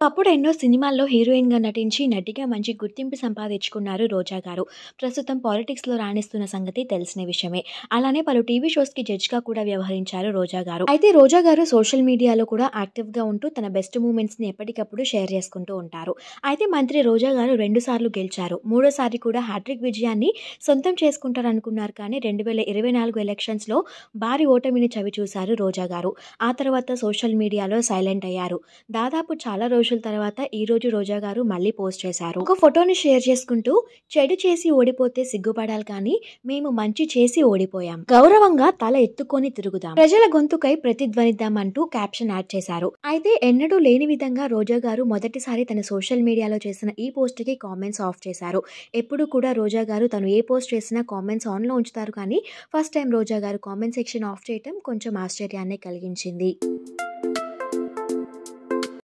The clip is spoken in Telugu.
ఒకప్పుడు ఎన్నో సినిమాల్లో హీరోయిన్‌గా నటించి, నటిగా మంచి గుర్తింపు సంపాదించుకున్నారు రోజా గారు. ప్రస్తుతం పాలిటిక్స్‌లో రాణిస్తున్న సంగతి తెలిసిన విషయమే. అలానే పలు టీవీ షోస్‌కి జడ్జ్‌గా కూడా వ్యవహరించారు రోజా గారు. అయితే రోజా గారు సోషల్ మీడియాలో కూడా యాక్టివ్‌గా ఉంటూ తన బెస్ట్ మూమెంట్స్‌ని ఎప్పటికప్పుడు షేర్ చేసుకుంటూ ఉంటారు. అయితే మంత్రి రోజా గారు 2 సార్లు గెలిచారు. మూడోసారి కూడా హ్యాట్రిక్ విజయాన్ని సొంతం చేసుకుంటారనుకున్నారు కానీ 2024 ఎలక్షన్స్‌లో భారీ ఓటమిని చవిచూశారు రోజా గారు. ఆ తర్వాత సోషల్ మీడియాలో సైలెంట్ అయ్యారు. దాదాపు చాలా రోజుల తర్వాత ఈరోజు రోజా గారు మళ్ళీ పోస్ట్ చేశారు. ఒక ఫోటోని షేర్ చేసుకుంటూ, చెడు చేసి ఓడిపోతే సిగ్గుపడాలి కానీ మేము మంచి చేసి ఓడిపోయాం, గౌరవంగా తల ఎత్తుకొని తిరుగుదాం, ప్రజల గొంతుకై ప్రతిధ్వనిద్దాం అంటూ క్యాప్షన్ యాడ్ చేశారు. అయితే ఎన్నడూ లేని విధంగా రోజా గారు మొదటిసారి తన సోషల్ మీడియాలో చేసిన ఈ పోస్ట్ కి కామెంట్స్ ఆఫ్ చేశారు. ఎప్పుడు కూడా రోజా గారు తను ఏ పోస్ట్ చేసినా కామెంట్స్ ఆన్ లో ఉంచుతారు కానీ ఫస్ట్ టైం రోజా గారు కామెంట్ సెక్షన్ ఆఫ్ చేయటం కొంచెం ఆశ్చర్యాన్ని కలిగించింది.